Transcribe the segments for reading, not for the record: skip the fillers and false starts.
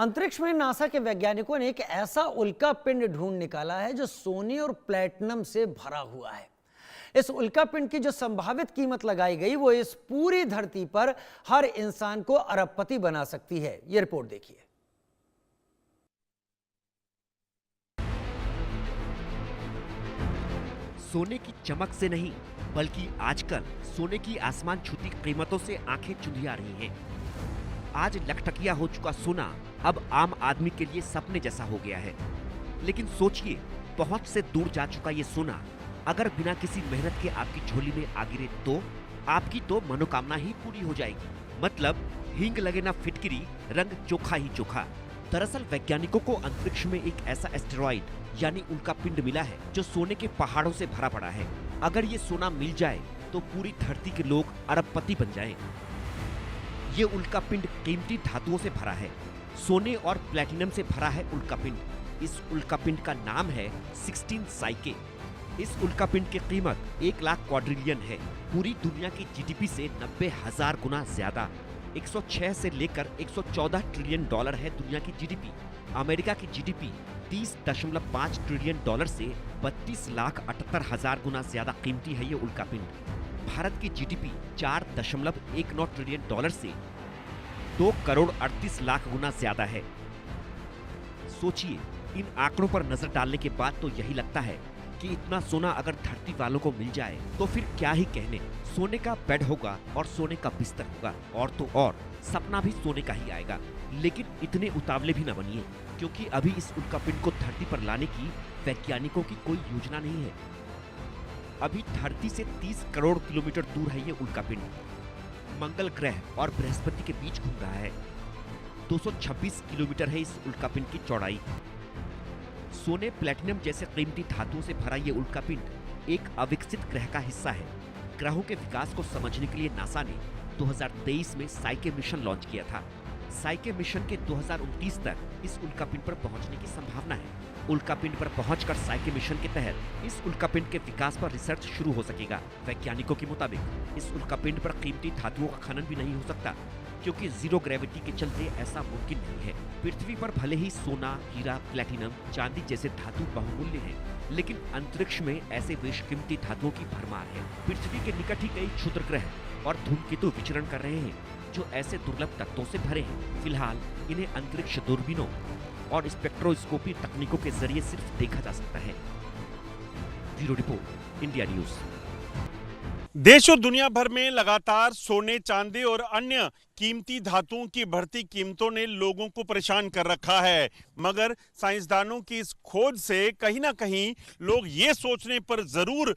अंतरिक्ष में नासा के वैज्ञानिकों ने एक ऐसा उल्का पिंड ढूंढ निकाला है जो सोने और प्लेटिनम से भरा हुआ है। इस उल्का पिंड की जो संभावित कीमत लगाई गई वो इस पूरी धरती पर हर इंसान को अरबपति बना सकती है। यह रिपोर्ट देखिए। सोने की चमक से नहीं बल्कि आजकल सोने की आसमान छूती कीमतों से आंखें चुंधिया रही हैं। आज लखटकिया हो चुका सोना अब आम आदमी के लिए सपने जैसा हो गया है। लेकिन सोचिए, पहुंच से दूर जा चुका ये सोना अगर बिना किसी मेहनत के आपकी झोली में आ गिरे तो आपकी तो मनोकामना ही पूरी हो जाएगी। मतलब हींग लगे ना फिटकिरी, रंग चोखा ही चोखा। दरअसल वैज्ञानिकों को अंतरिक्ष में एक ऐसा एस्टेरॉइड यानी उल्का पिंड मिला है जो सोने के पहाड़ों से भरा पड़ा है। अगर ये सोना मिल जाए तो पूरी धरती के लोग अरबपति बन जाएं। ये उल्का पिंड कीमती धातुओं से भरा है। सोने और प्लेटिनम से भरा है उल्का पिंड। इस उल्का पिंड का नाम है 16 साइके। इस उल्का पिंड की कीमत 1 लाख क्वाड्रिलियन है। पूरी दुनिया की जीडीपी से 90,000 गुना ज्यादा। 106 से लेकर 114 ट्रिलियन डॉलर है दुनिया की जीडीपी। अमेरिका की जीडीपी 30.5 ट्रिलियन डॉलर से 32,78,000 गुना ज्यादा कीमती है ये उल्का पिंड। भारत की जीडीपी 4.19 ट्रिलियन डॉलर से 2 करोड़ 38 लाख गुना ज्यादा है। सोचिए, इन आंकड़ों पर नजर डालने के बाद तो यही लगता है कि इतना सोना अगर धरती वालों को मिल जाए तो फिर क्या ही कहने। सोने का बेड होगा और सोने का बिस्तर होगा और तो और सपना भी सोने का ही आएगा। लेकिन इतने उतावले भी न बनिए, क्योंकि अभी इस उल्का पिंड को धरती पर लाने की वैज्ञानिकों की कोई योजना नहीं है। अभी धरती से 30 करोड़ किलोमीटर दूर है ये उल्का पिंड। मंगल ग्रह और बृहस्पति के बीच घूम रहा है। 226 किलोमीटर है इस उल्का पिंड की चौड़ाई। सोने प्लेटिनम जैसे कीमती धातुओं से भरा ये उल्का पिंड एक अविकसित ग्रह का हिस्सा है। ग्रहों के विकास को समझने के लिए नासा ने 2023 में साइके मिशन लॉन्च किया था। साइके मिशन के 2029 तक इस उल्का पिंड पर पहुंचने की संभावना है। उल्का पिंड पर पहुंचकर साइके मिशन के तहत इस उल्का पिंड के विकास पर रिसर्च शुरू हो सकेगा। वैज्ञानिकों के मुताबिक इस उल्का पिंड पर कीमती धातुओं का खनन भी नहीं हो सकता, क्योंकि जीरो ग्रेविटी के चलते ऐसा मुमकिन नहीं है। पृथ्वी पर भले ही सोना, हीरा, प्लेटिनम, चांदी जैसे धातु बहुमूल्य हैं, लेकिन अंतरिक्ष में ऐसे बेशकीमती धातुओं की भरमार है। पृथ्वी के निकट ही कई क्षुद्र ग्रह और धूमकेतु विचरण कर रहे हैं जो ऐसे दुर्लभ तत्वों से भरे हैं। फिलहाल इन्हें अंतरिक्ष दूरबीनों और स्पेक्ट्रोस्कोपी तकनीकों के जरिए सिर्फ देखा जा सकता है। Bureau report, India news. देश और दुनिया भर में लगातार सोने, चांदी और अन्य कीमती धातुओं की बढ़ती कीमतों ने लोगों को परेशान कर रखा है। मगर साइंसदानों की इस खोज से कहीं ना कहीं लोग ये सोचने पर जरूर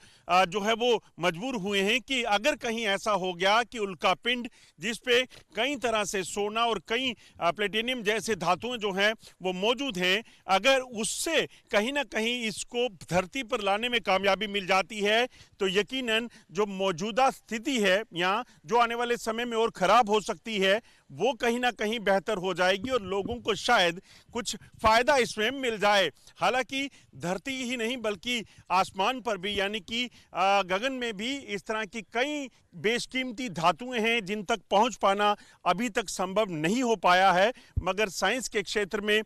जो है वो मजबूर हुए हैं कि अगर कहीं ऐसा हो गया कि उल्का पिंड जिस पे कई तरह से सोना और कई प्लेटिनियम जैसे धातुएं जो हैं वो मौजूद हैं, अगर उससे कहीं ना कहीं इसको धरती पर लाने में कामयाबी मिल जाती है तो यकीनन जो मौजूदा स्थिति है यहाँ, जो आने वाले समय में और खराब हो सकती है, वो कहीं ना कहीं बेहतर हो जाएगी और लोगों को शायद कुछ फायदा इसमें मिल जाए। हालांकि धरती ही नहीं बल्कि आसमान पर भी यानी कि गगन में भी इस तरह की कई बेशकीमती धातुएं हैं जिन तक पहुंच पाना अभी तक संभव नहीं हो पाया है। मगर साइंस के क्षेत्र में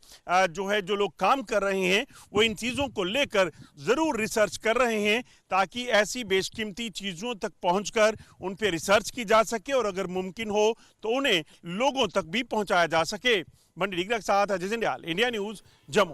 जो लोग काम कर रहे हैं वो इन चीज़ों को लेकर ज़रूर रिसर्च कर रहे हैं ताकि ऐसी बेशकीमती चीज़ों तक पहुंचकर उन पे रिसर्च की जा सके और अगर मुमकिन हो तो उन्हें लोगों तक भी पहुंचाया जा सके। मंडी डिग्रा के साथ अजय जिंदयाल, इंडिया न्यूज, जम्मू।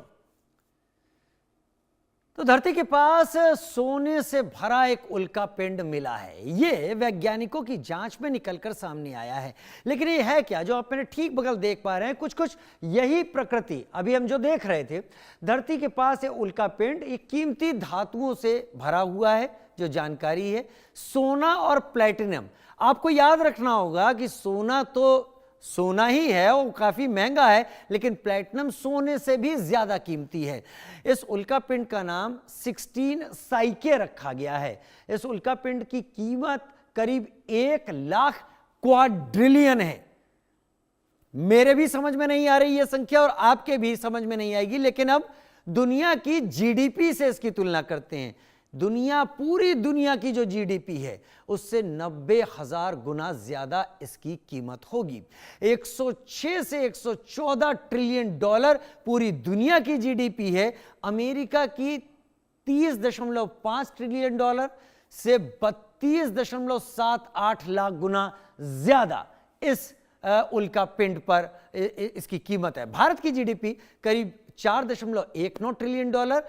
तो धरती के पास सोने से भरा एक उल्का पिंड मिला है। ये वैज्ञानिकों की जांच में निकलकर सामने आया है। लेकिन ये है क्या? जो आप मेरे ठीक बगल देख पा रहे हैं, कुछ कुछ यही प्रकृति अभी हम जो देख रहे थे। धरती के पास ये उल्का पिंड एक कीमती धातुओं से भरा हुआ है। जो जानकारी है सोना और प्लेटिनम, आपको याद रखना होगा कि सोना तो सोना ही है, वो काफी महंगा है, लेकिन प्लेटिनम सोने से भी ज्यादा कीमती है। इस उल्का पिंड का नाम 16 साइके रखा गया है। इस उल्का पिंड की कीमत करीब 1 लाख क्वाड्रिलियन है। मेरे भी समझ में नहीं आ रही यह संख्या और आपके भी समझ में नहीं आएगी, लेकिन अब दुनिया की जीडीपी से इसकी तुलना करते हैं। पूरी दुनिया की जो जीडीपी है उससे 90,000 गुना ज्यादा इसकी कीमत होगी। 106 से 114 ट्रिलियन डॉलर पूरी दुनिया की जीडीपी है। अमेरिका की 30.5 ट्रिलियन डॉलर से 32.78 लाख गुना ज्यादा इस उल्का पिंड पर इसकी कीमत है। भारत की जीडीपी करीब 4.19 ट्रिलियन डॉलर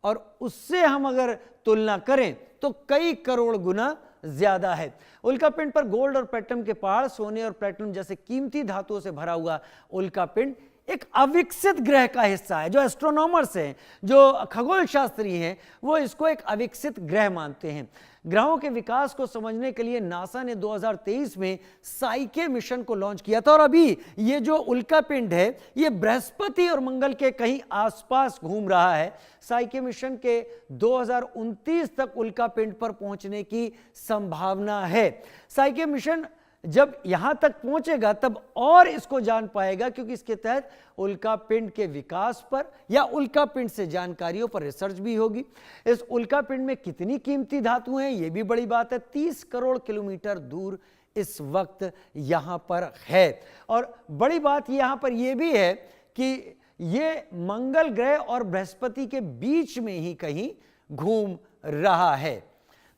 और उससे हम अगर तुलना करें तो कई करोड़ गुना ज्यादा है। उल्का पिंड पर गोल्ड और प्लेटिनम के पहाड़, सोने और प्लेटिनम जैसे कीमती धातुओं से भरा हुआ उल्का पिंड एक अविकसित ग्रह का हिस्सा है। जो एस्ट्रोनॉमर्स हैं, जो खगोल शास्त्री हैं, वो इसको एक अविकसित ग्रह मानते हैं। ग्रहों के विकास को समझने के लिए नासा ने 2023 में साइके मिशन को लॉन्च किया था और अभी ये जो उल्का पिंड है ये बृहस्पति और मंगल के कहीं आसपास घूम रहा है। साइके मिशन के 2029 तक उल्का पिंड पर पहुंचने की संभावना है। साइके मिशन जब यहां तक पहुंचेगा तब और इसको जान पाएगा, क्योंकि इसके तहत उल्का पिंड के विकास पर या उल्का पिंड से जानकारियों पर रिसर्च भी होगी। इस उल्का पिंड में कितनी कीमती धातु हैं यह भी बड़ी बात है। 30 करोड़ किलोमीटर दूर इस वक्त यहां पर है और बड़ी बात यहां पर यह भी है कि ये मंगल ग्रह और बृहस्पति के बीच में ही कहीं घूम रहा है।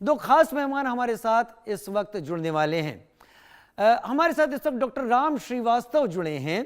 दो खास मेहमान हमारे साथ इस वक्त जुड़ने वाले हैं। हमारे साथ इस वक्त डॉक्टर राम श्रीवास्तव जुड़े हैं।